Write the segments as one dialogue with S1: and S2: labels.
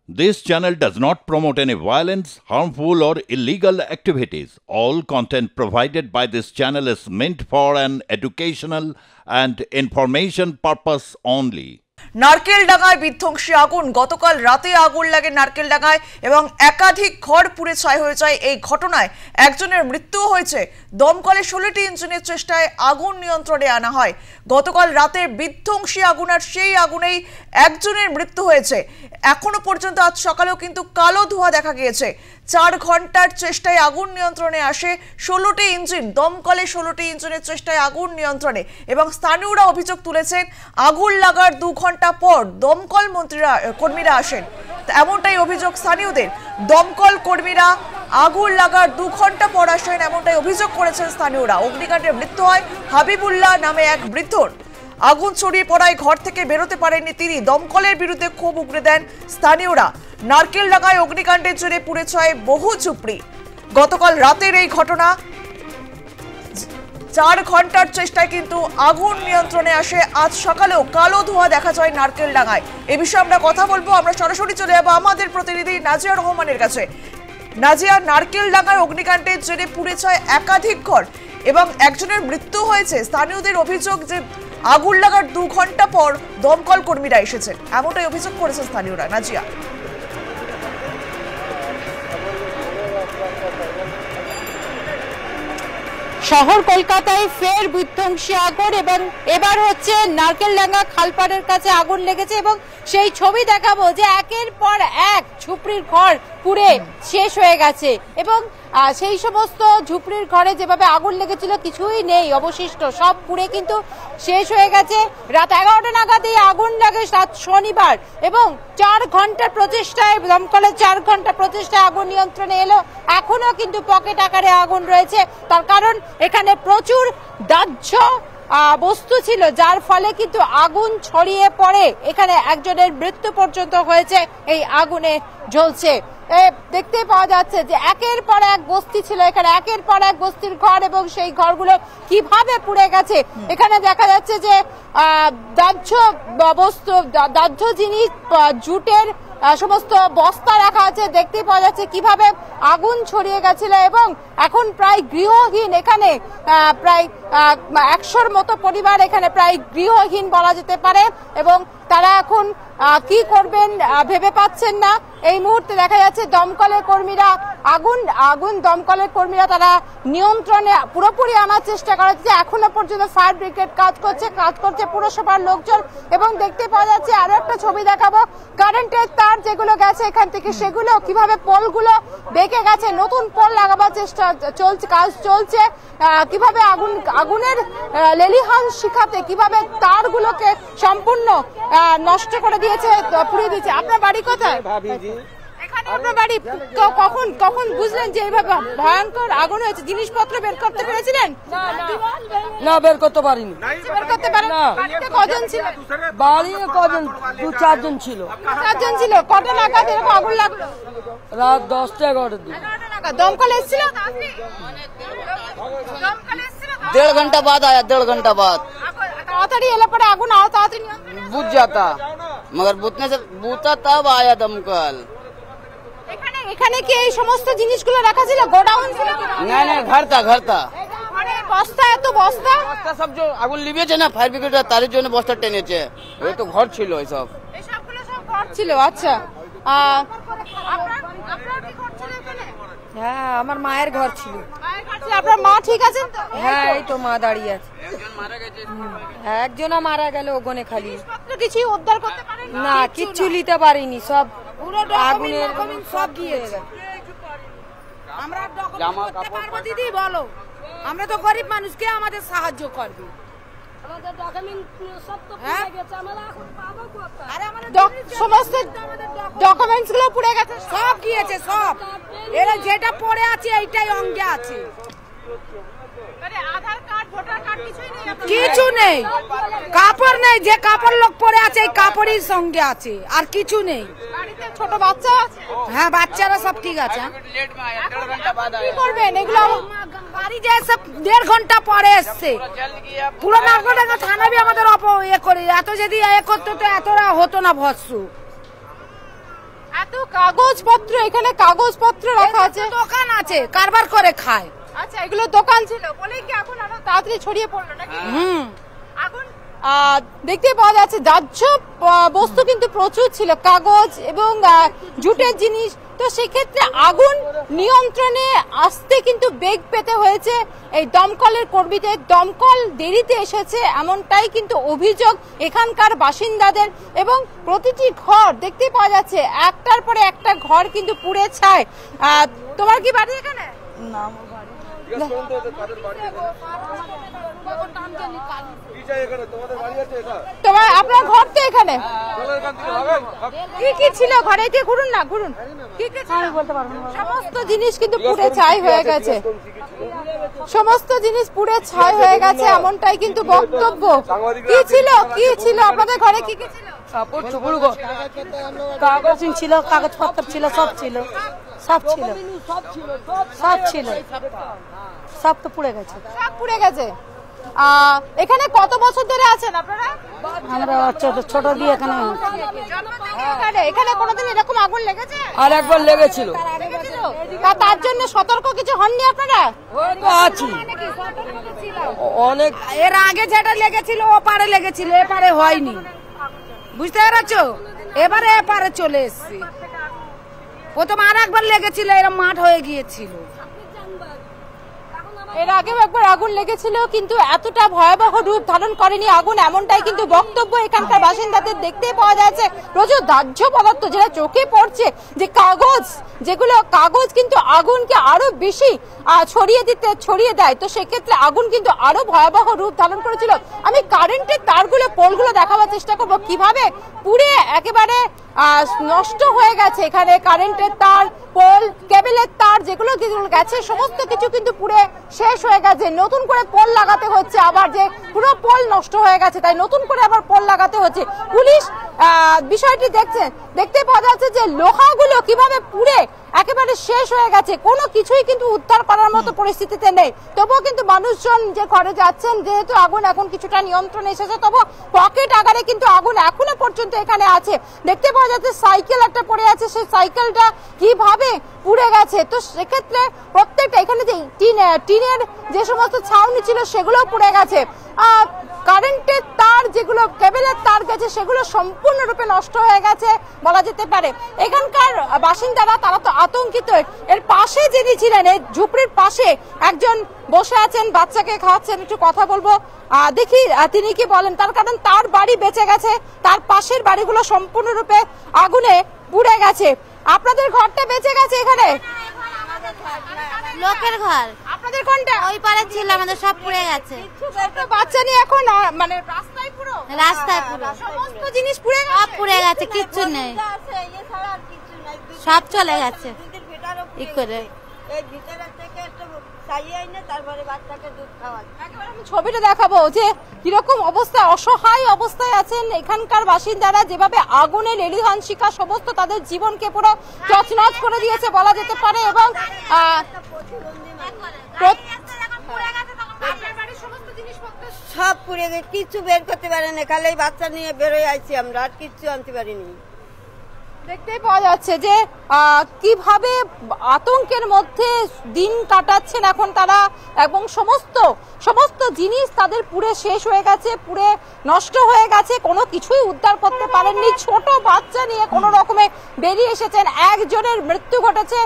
S1: This channel does not promote any violence, harmful, or illegal activities. All content provided by this channel is meant for an educational and information purpose only.
S2: নারকেলডাঙ্গায় বিধ্বংসী আগুন। গতকাল রাতে আগুন লাগে নারকেলডাঙ্গায় এবং একাধিক ঘর পুড়ে ছাই হয়ে যায়। এই ঘটনায় একজনের মৃত্যু হয়েছে। দমকলে 16টি ইঞ্জিনের চেষ্টায় আগুন নিয়ন্ত্রণে আনা হয়। গতকাল রাতে বিধ্বংসী আগুন আর সেই আগুনেই একজনের মৃত্যু হয়েছে। এখনো পর্যন্ত আজ সকালেও কিন্তু কালো ধোঁয়া দেখা গিয়েছে। 4 ঘন্টার চেষ্টায় আগুন নিয়ন্ত্রণে আসে 16টি ইঞ্জিন। দমকলে 16টি ইঞ্জিনের চেষ্টায় আগুন নিয়ন্ত্রণে এবং স্থানীয়রা অভিযোগ তুলেছেন আগুন লাগার 2 ঘন্টা পর দমকল কর্মীরা আসেন। এমনটাই অভিযোগ স্থানীয়দের। দমকল কর্মীরা আগুন লাগার 2 ঘন্টা পর আসেন এমনটাই অভিযোগ করেছেন স্থানীয়রা। অগ্নিকাণ্ডে মৃত্যু হয় হাবিবুল্লাহ নামে এক বৃদ্ধর। আগুন ছড়িয়ে পড়ায় ঘর থেকে বেরোতে পারেননি তিনি। দমকলের বিরুদ্ধে ক্ষোভ উগরে দেন স্থানীয়রা। নারকেলডাঙ্গায় অগ্নিকাণ্ডের জেরে পুড়ে ছাই বহু ঝুপড়ি। গতকাল রাতের এই ঘটনা। 4 ঘন্টার চেষ্টায় কিন্তু আগুন নিয়ন্ত্রণে আসে। আজ সকালেও কালো ধোঁয়া দেখা যায় নারকেলডাঙ্গায়। এ বিষয়ে আমরা কথা বলবো। আমরা সরাসরি চলে যাবো আমাদের প্রতিনিধি নাজিয়া রহমানের কাছে। নাজিয়া, নারকেলডাঙ্গায় অগ্নিকাণ্ডের জেরে পুড়ে ছাই একাধিক ঘর এবং একজনের মৃত্যু হয়েছে। স্থানীয়দের অভিযোগ যে আগুন লাগার 2 ঘন্টা পর দমকল কর্মীরা এসেছেন এমনটাই অভিযোগ করেছে স্থানীয়রা। নাজিয়া,
S3: শহর কলকাতায় ফের বিধ্বংসী আগুন এবং এবার হচ্ছে নারকেলডাঙ্গা খালপাড়ের কাছে আগুন লেগেছে এবং সেই ছবি দেখাবো যে একের পর এক ঝুপড়ির ঘর পুড়ে শেষ হয়ে গেছে এবং সেই সমস্ত ঝুপড়ির ঘরে যেভাবে আগুন লেগেছিল কিছুই নেই অবশিষ্ট, সব পুড়ে কিন্তু শেষ হয়ে গেছে। রাত 11টা নাগাদ এই আগুন লাগে শনিবার এবং 4 ঘন্টার প্রচেষ্টায় দমকলের 4 ঘন্টা প্রচেষ্টায় আগুন নিয়ন্ত্রণে এলো। এখনো কিন্তু পকেট আকারে আগুন রয়েছে। তার কারণ এখানে প্রচুর দাহ্য বস্তু ছিল যার ফলে কিন্তু আগুন ছড়িয়ে পড়ে এখানে একজনের মৃত্যু পর্যন্ত হয়েছে এই আগুনে জ্বলছে। দেখতে পাওয়া যাচ্ছে যে একের পর এক বস্তি ছিল এখানে, একের পর এক বস্তির ঘর এবং সেই ঘরগুলো কিভাবে পুড়ে গেছে। এখানে দেখা যাচ্ছে যে দাহ্য বস্তু, দাহ্য জিনিস, জুটের সমস্ত বস্তা রাখা আছে। দেখতে পাওয়া যাচ্ছে কিভাবে আগুন ছড়িয়ে গেছিল এবং এখন প্রায় গৃহহীন এখানে প্রায় 100-র মতো পরিবার এখানে প্রায় গৃহহীন বলা যেতে পারে এবং তারা এখন কি করবেন ভেবে পাচ্ছেন না। এই মুহূর্তে দেখা যাচ্ছে দমকলের কর্মীরা দমকলের কর্মীরা তারা নিয়ন্ত্রণে পুরোপুরি আনার চেষ্টা করেছে। এখনো পর্যন্ত ফায়ার ব্রিগেড কাজ করছে পুরসভার লোকজন এবং দেখতে পাওয়া যাচ্ছে আরো একটা ছবি দেখাবো। কারেন্টের তার যেগুলো গেছে এখান থেকে সেগুলো কিভাবে পোলগুলো বেঁকে গেছে, নতুন পোল লাগাবার চেষ্টা চলছে, কাজ চলছে। কিভাবে আগুনের লেলিহান শিখাতে কিভাবে তারগুলোকে সম্পূর্ণ নষ্ট করে দিয়েছে, পুড়িয়ে দিয়েছে। আপনার বাড়ি কোথায়? এখানে আপনার বাড়ি। কখন বুঝলেন যে এইভাবে ভয়ঙ্কর আগুন হয়েছে? জিনিসপত্র বের করতে পেরেছিলেন?
S4: না, বের করতে পারিনি।
S3: বের করতে পারেন? বাড়িতে কজন ছিল?
S4: বাড়িতে কজন? 2-4 জন ছিল।
S3: 4 জন ছিল। কটা নাগাদ এরকম আগুন লাগলো?
S4: রাত 10টা-11টার দিকে।
S3: दमकल एसছিল?
S5: डेढ़ घंटा बाद आया, 1.5 घंटा बाद।
S3: ताड़ाताड़ी एले पर आगुन आओ ताड़ाताड़ी
S5: बुझ जाता, मगर बुझने से बुझता तब आया दमकल।
S3: এখানে কি এই সমস্ত জিনিসগুলো রাখা ছিল? গোডাউন ছিল?
S5: না না, घर था।
S3: মানে বস্তা, এত বস্তা
S5: সব যে আগুন লিবেছে না ফায়ার ব্রিগেড তার জন্য বস্তা টেনেছে। ওই তো ঘর ছিল এইসব।
S3: এসবগুলো সব ঘর ছিল। আচ্ছা, আপনার কি ঘর ছিল এখানে?
S4: হ্যাঁ, আমার মায়ের ঘর ছিল।
S3: আপনার মা ঠিক আছেন তো?
S4: হ্যাঁ, এই তো মা দাঁড়িয়ে আছে। একজনও মারা গেল ওখানে খালি।
S3: কিছু উদ্ধার করতে পারেন
S4: না, কিচ্ছু নিতে পারিনি, সব আগুনের সব গিয়েছে।
S3: আমরা ডকুমেন্ট করতে পারবো দিদি? বলো, আমরা তো গরিব মানুষ, কে আমাদের সাহায্য করবে? আমাদের ডকুমেন্ট সব তো পুড়ে গেছে, আমরা এখন পাবো কোথায়? আরে আমাদের সমস্ত ডকুমেন্টস গুলো পুড়ে গেছে, সব গিয়েছে সব। এরা যেটা পড়ে আছে এইটাই অঙ্গে আছে। আরে আধার কার্ড, ভোটার কার্ড কিছুই নেই। কিছু নেই, কাপড় নেই। যে কাপড় লোক পরে আছে এই কাপড়ের সঙ্গে আছে, আর কিছু নেই। বাড়িতে ছোট বাচ্চা আছে? হ্যাঁ, বাচ্চারা সব ঠিক আছে। কি করবেন এগুলো? গাড়ি যে সব 1.5 ঘন্টা পরে এসছে। পুরো নারকেলডাঙ্গা থানা भी আমাদের এ করে, এত যদি এ করতে তো এতটা হতো না ভৎস। এত কাগজপত্র, এখানে কাগজপত্র রাখা আছে,
S4: দোকান আছে, কারবার করে খায়।
S3: আচ্ছা, এগুলো দোকান ছিল বলেই কি আগুন আরো তাড়াতাড়ি ছড়িয়ে পড়লো নাকি? আগুন দেখতে পাওয়া যাচ্ছে দাহ্য বস্তু কিন্তু প্রচুর ছিল, কাগজ এবং জুটের জিনিস। তো সেক্ষেত্রে আগুন নিয়ন্ত্রণে আসতে কিন্তু বেগ পেতে হয়েছে এই দমকলের কর্মীদের। দমকল দেরিতে এসেছে এমনটাই কিন্তু অভিযোগ এখানকার বাসিন্দাদের। এবং প্রতিটি ঘর দেখতে পাওয়া যাচ্ছে একটার পরে একটা ঘর কিন্তু পুড়ে ছাই। তোমার কি বাড়ি এখানে?
S4: না,
S3: তোমার আপনার ঘর তো এখানে? কি কি ছিল ঘরে? দিয়ে ঘুরুন না, ঘুরুন। কি কি ছিল বলতে পারবো না। সমস্ত জিনিস কিন্তু পুড়ে ছাই হয়ে গেছে, সমস্ত জিনিস পুড়ে ছাই হয়ে গেছে এমনটাই কিন্তু বক্তব্য। কি ছিল, কি ছিল আপনাদের ঘরে? কি কি ছিল?
S4: কাগজ ছিল, কাগজপত্র ছিল, সব ছিল, সব ছিল, সব ছিল, সব তো পুড়ে গেছে,
S3: সব পুড়ে গেছে। এখানে কত বছর ধরে আছেন আপনারা?
S4: আমরা ছোট দিয়ে
S3: এখানে কোনোদিন এরকম আগুন লেগেছে?
S4: আর একবার লেগেছিল।
S3: তার জন্য সতর্ক কিছু হননি আপনারা?
S4: আছি অনেক, এর আগে যেটা লেগেছিল ওপারে লেগেছিল, এপারে হয়নি, বুঝতে পেরেছো? এবারে এপারে চলে এসছি। প্রথম আর একবার লেগেছিল, এরা মাঠ হয়ে গিয়েছিল।
S3: এর আগেও একবার আগুন লেগেছিল কিন্তু এতটা ভয়াবহ রূপ ধারণ করেনি আগুন, এমনটাই কিন্তু বক্তব্য এখানকার বাসিন্দাদের। দেখতে পাওয়া যাচ্ছে প্রচুর দাহ্য পদার্থ যেটা চোখে পড়ছে, যে কাগজ, যেগুলো কাগজ কিন্তু আগুনকে আরো বেশি ছড়িয়ে দেয়। তো সেক্ষেত্রে আগুন কিন্তু আরো ভয়াবহ রূপ ধারণ করেছিল। আমি কারেন্টের তারগুলো, পোলগুলো দেখাবার চেষ্টা করবো কিভাবে পুড়ে একেবারে নষ্ট হয়ে গেছে। এখানে কারেন্টের তার, পোল, কেবলের তার যেগুলো গেছে সমস্ত কিছু কিন্তু পুড়ে শেষ হয়ে গেছে। নতুন করে পোল লাগাতে হচ্ছে, আবার যে পুরো পোল নষ্ট হয়ে গেছে তাই নতুন করে আবার পোল লাগাতে হচ্ছে। পুলিশ বিষয়টি দেখতে পাওয়া যাচ্ছে যে লোহাগুলো কিভাবে পুড়ে একেবারে শেষ হয়ে গেছে, কোনো কিছুই কিন্তু উদ্ধার করার মতো পরিস্থিতিতে নেই। তবুও কিন্তু মানুষজন যে ঘরে যাচ্ছেন, যেহেতু আগুন এখন কিছুটা নিয়ন্ত্রণে এসেছে, তবু পকেট আকারে কিন্তু আগুন এখনো পর্যন্ত এখানে আছে। দেখতে পাওয়া যাচ্ছে সাইকেল একটা পড়ে আছে, সেই সাইকেলটা কিভাবে পুড়ে গেছে। তো সেক্ষেত্রে প্রত্যেকটা এখানে যে টিনের যে সমস্ত ছাউনি ছিল সেগুলো পুড়ে গেছে। কারেন্টের তার, যেগুলো কেবলের তার গেছে সেগুলো সম্পূর্ণরূপে নষ্ট হয়ে গেছে বলা যেতে পারে। এখানকার বাসিন্দারা তারা তো আতঙ্কিত। এর পাশে যিনি ছিলেন, এই ঝুপড়ির পাশে একজন বসে আছেন, বাচ্চাকে খাওয়াচ্ছেন, একটু কথা বলবো, দেখি তিনি কি বলেন। তার কারণ তার বাড়ি বেঁচে গেছে, তার পাশের বাড়িগুলো সম্পূর্ণরূপে আগুনে পুড়ে গেছে। আপনাদের ঘরটা বেঁচে গেছে এখানে?
S6: লোকের ঘর।
S3: আপনাদের কোনটা?
S6: ওই পারে ছিল, আমাদের সব পুড়ে গেছে।
S3: বাচ্চা নিয়ে এখন মানে রাস্তায় পুরো,
S6: রাস্তায় পুরো
S3: সমস্ত জিনিস পুড়ে
S6: সব পুড়ে গেছে, কিচ্ছু নেই, সব চলে গেছে। ই করে
S3: ছবিটা দেখাবো যে কিরকম অবস্থা, অসহায় অবস্থায় আছেন এখানকার বাসিন্দারা, যেভাবে আগুনে লেলিহান শিখা সমস্ত তাদের জীবনকে পুরো তছনছ করে দিয়েছে বলা যেতে পারে। এবং
S7: সব পুড়ে গেছে, কিছু বের করতে পারেনি, খালি বাচ্চা নিয়ে বেরোয় আইছি আমরা, আর কিচ্ছু আনতে পারিনি।
S3: দেখতেই পাওয়া যাচ্ছে যে কিভাবে আতঙ্কের মধ্যে দিন কাটাচ্ছেন এখন তারা, এবং সমস্ত জিনিস তাদের পুড়ে শেষ হয়ে গেছে, পুড়ে নষ্ট হয়ে গেছে, কোনো কিছুই উদ্ধার করতে পারেননি। ছোট বাচ্চা নিয়ে কোনো রকমে বেরিয়ে এসেছেন। একজনের মৃত্যু ঘটেছে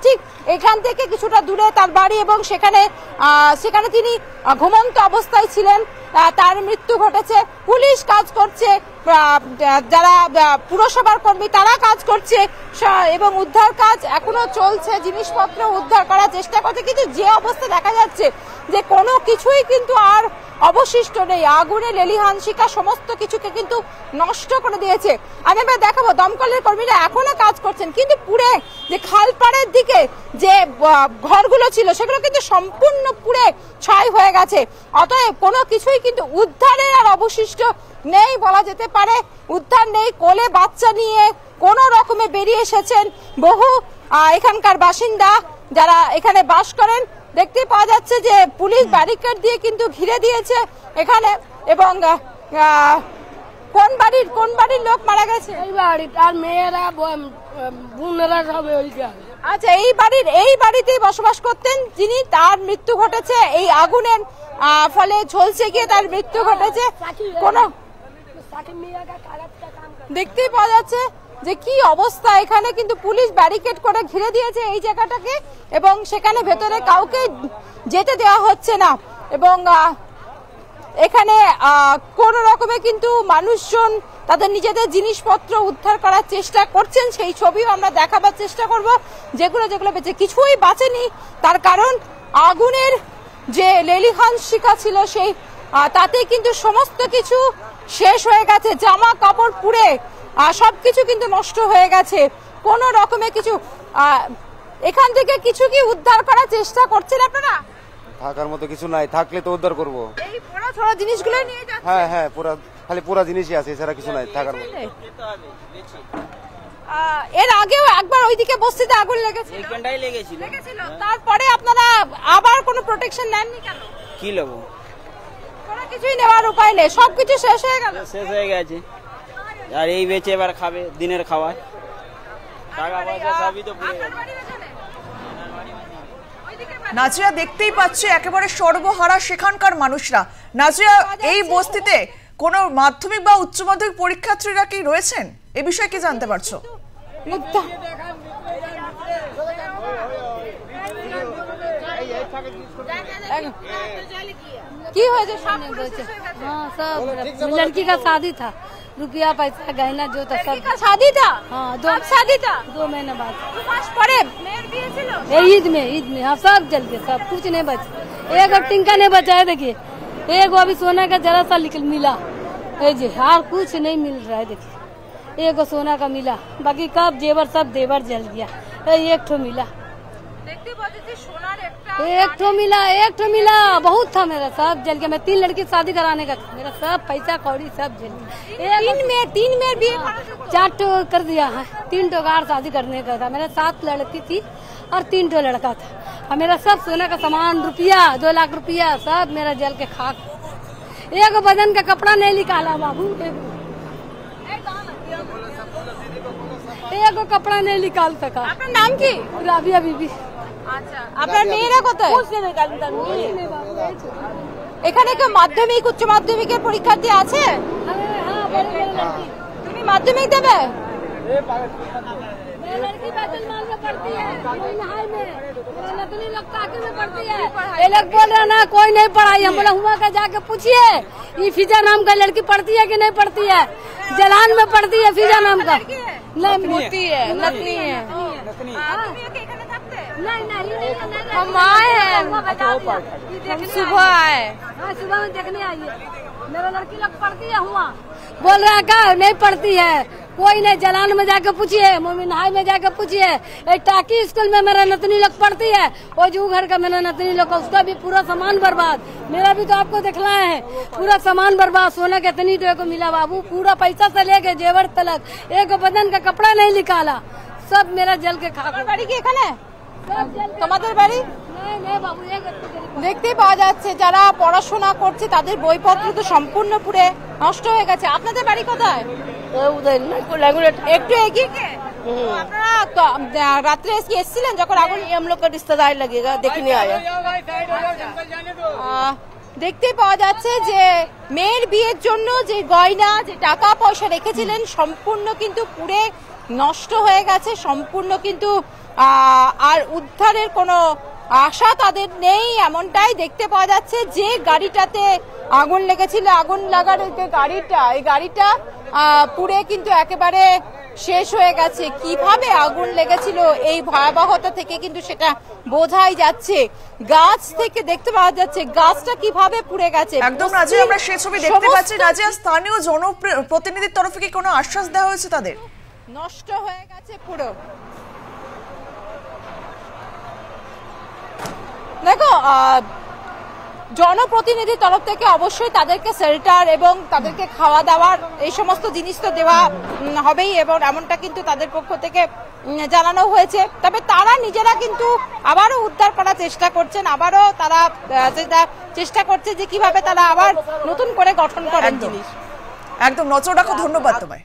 S3: ঠিক এখান থেকে কিছুটা দূরে তার বাড়ি, এবং সেখানে তিনি ঘুমন্ত অবস্থায় ছিলেন, তার মৃত্যু ঘটেছে। পুলিশ কাজ করছে, যারা পুরসভার কর্মী তারা কাজ করছে, এবং উদ্ধার কাজ এখনো চলছে, জিনিসপত্র উদ্ধার করার চেষ্টা করছে। কিন্তু যে অবস্থা দেখা যাচ্ছে যে কোনো কিছুই কিন্তু আর অবশিষ্ট নেই, আগুনে লেলিহান শিখা সমস্ত কিছুকে কিন্তু নষ্ট করে দিয়েছে। আমি এবার দেখাবো দমকলের কর্মীরা এখনো কাজ করছেন, কিন্তু পুড়ে যে খালপাড়ের দিকে যে ঘরগুলো ছিল সেগুলো কিন্তু সম্পূর্ণ পুড়ে ছাই হয়ে গেছে। অতএব কোনো কিছুই কিন্তু উদ্ধারের আর অবশিষ্ট নেই বলা যেতে পারে। উদ্ধার নেই, কোলে বাচ্চা নিয়ে কোনো রকমে বেরিয়ে এসেছেন বহু এখানকার বাসিন্দা যারা এখানে বাস করেন। দেখতে পাওয়া যাচ্ছে যে পুলিশ ব্যারিকেড দিয়ে কিন্তু ঘিরে দিয়েছে এখানে, এবং কোন বাড়ির লোক মারা গেছে?
S4: এই বাড়ি আর মেয়েরা বোনেরা সব ওইখানে।
S3: আচ্ছা, এই বাড়িতেই বসবাস করতেন যিনি, তার মৃত্যু ঘটেছে এই আগুনের ফলে ঝলসে গিয়ে তার মৃত্যু ঘটেছে। কোন দেখতেই পাওয়া যাচ্ছে যে কি অবস্থা এখানে, কিন্তু পুলিশ ব্যারিকেড করে ঘিরে দিয়েছে এই জায়গাটাকে এবং সেখানে ভেতরে কাউকে যেতে দেওয়া হচ্ছে না এবং এখানে কোন রকমে কিন্তু মানুষজন তাদের নিজেদের জিনিসপত্র উদ্ধার করার চেষ্টা করছেন। সেই ছবিও আমরা দেখাবার চেষ্টা করব। যেগুলো বেঁচে, কিছুই বাঁচেনি, তার কারণ আগুনের যে লেলিহান শিখা ছিল সেই তাতে কিন্তু সমস্ত কিছু শেষ হয়ে গেছে। জামা কাপড় পুড়ে সবকিছু কিন্তু নষ্ট হয়ে গেছে। কোন রকমে কিছু এখান থেকে কিছু কি উদ্ধার করার চেষ্টা করছেন আপনারা?
S8: থাকার মতো কিছু নাই, থাকলে তো উদ্ধার করবো।
S3: এই পোড়া ছোড়া জিনিসগুলো নিয়ে যাচ্ছে।
S8: হ্যাঁ, খালি পোড়া জিনিসই আছে, এছাড়া কিছু নাই থাকার মতো।
S3: এর আগেও একবার ওইদিকে বস্তিতে আগুন লেগেছিল,
S5: এইখানটাই লেগেছিল।
S3: তারপরে আপনারা আবার কোনো প্রোটেকশন নেননি কেন?
S5: কি নেবো,
S3: কোনো কিছুই নেওয়ার উপায় নেই, সবকিছু শেষ হয়ে গেল।
S5: শেষ হয়ে গেছে, আর এই বেঁচে এবার খাবে দিনের খাওয়ায়, টাকা পয়সা সবই তো পুড়ে গেছে।
S2: নাজিয়া, দেখতেই পাচ্ছে একেবারে সর্বহারা সেখানকার মানুষরা। নাজিয়া, এই বস্তিতে কোনো মাধ্যমিক বা উচ্চ মাধ্যমিক পরীক্ষার্থীরা কি রয়েছেন? এ বিষয়ে কি জানতে পারছো?
S3: কি হয়েছে?
S4: हाँ सब लड़की का शादी था, रुपया पैसा गहना जो था सब।
S3: शादी था?
S4: हाँ,
S3: शादी था
S4: 2 महीने बाद।
S3: पड़े
S4: ईद में हाँ सब जल गया, सब कुछ नहीं बचा। एक टिंका नहीं बचा है, देखिए एक अभी सोना का जरा सा मिला जी, हार कुछ नहीं मिल रहा है। देखिए एक सोना का मिला, बाकी कब जेवर सब देवर जल गया। एक ठो मिला, एक ठो मिला, बहुत था मेरा, सब जल गया। मैं 3 लड़की शादी कराने का था, मेरा सब पैसा कौड़ी सब जल गया। 3 में भी 4 ठो कर दिया है, 3 ठो गार शादी करने का था। मेरा 7 लड़की थी और 3 ठो लड़का था, और मेरा सब सोने का सामान रुपया 2 लाख रुपया सब मेरा जल के खाक। एक बदन का कपड़ा नहीं निकाला बाबू, एक कपड़ा नहीं निकाल सका।
S3: আপনার নাম কি?
S4: राबिया बीबी।
S3: আচ্ছা, আপনার মেয়েরা কোথায়? এখানে কেউ মাধ্যমিক উচ্চ মাধ্যমিকের পরীক্ষার্থী আছে? তুমি মাধ্যমিক দেবে?
S4: लड़की बैतूल-माल में पढ़ती है, नहाई में, नकली लोग काकी में पढ़ती है। ये लोग बोल रहे ना कोई नहीं पढ़ाई, हम बोला हुआ का जाके पूछिए, ये फिजा नाम का लड़की पढ़ती है कि नहीं पढ़ती है? जलान में पढ़ती है फिजा नाम का, नहीं मोती है, नकली है।
S3: हम आए हैं, सुबह आए।
S4: सुबह में देखने आई है, मेरा लड़की लोग पढ़ती है हुआ, बोल रहा है क्या नहीं पढ़ती है, कोई नहीं। जलान में जाके पूछिए, मोमिन हाई में जाके पूछिए, टाकी स्कूल में मेरा नतनी लोग पढ़ती है, वो जो घर का मेरा नतनी लोग का, उसका भी पूरा सामान बर्बाद। मेरा भी तो आपको दिखलाए है, पूरा सामान बर्बाद। सोना के इतनी तो को मिला बाबू, पूरा पैसा से लेके जेवर तलक, एक बदन का कपड़ा नहीं निकाला, सब मेरा जल के खा।
S3: বাড়ি কি এখানে? তোমাদের বাড়ি? দেখতেই পাওয়া যাচ্ছে যারা পড়াশোনা করছে তাদের বইপত্র তো সম্পূর্ণ পুড়ে নষ্ট হয়ে গেছে। আপনাদের বাড়ি কোথায়? একটু এগিয়ে গিয়ে। আপনারা রাত্রে এসেছিলেন যখন আগুন?
S7: हम लोग का रिश्तेदार लगेगा, देखने आया।
S3: দেখতেই পাওয়া যাচ্ছে যে মেয়ের বিয়ের জন্য যে গয়না, যে টাকা পয়সা রেখেছিলেন সম্পূর্ণ কিন্তু পুড়ে নষ্ট হয়ে গেছে, সম্পূর্ণ কিন্তু আর উদ্ধারের কোনো আশা তাদের নেই, এমনটাই দেখতে পাওয়া যাচ্ছে। যে গাড়িটাতে আগুন লেগেছিল, আগুন লাগার যে গাড়িটা, এই গাড়িটা পুড়ে কিন্তু একেবারে শেষ হয়ে গেছে। কিভাবে আগুন লেগেছিল এই ভয়াবহতা থেকে কিন্তু সেটা বোঝাই যাচ্ছে। গাছ থেকে দেখতে পাওয়া যাচ্ছে গাছটা কিভাবে পুড়ে গেছে।
S2: একদম রাজি, আমরা সেই ছবি দেখতে পাচ্ছি। রাজি, স্থানীয় জনপ্রতিনিধির তরফে কি কোনো আশ্বাস দেওয়া হয়েছে তাদের?
S3: নষ্ট হয়ে গেছে পুরো। দেখো, জনপ্রতিনিধির তরফ থেকে অবশ্যই তাদেরকে শেল্টার এবং তাদেরকে খাওয়া দাওয়ার এই সমস্ত জিনিস তো দেওয়া হবেই, এবং এমনটা কিন্তু তাদের পক্ষ থেকে জানানো হয়েছে। তবে তারা নিজেরা কিন্তু আবারও উদ্ধার করার চেষ্টা করছেন, আবারও তারা চেষ্টা করছে যে কিভাবে তারা আবার নতুন করে গঠন করেন জিনিস।
S2: একদম নজর রাখো, ধন্যবাদ তোমায়।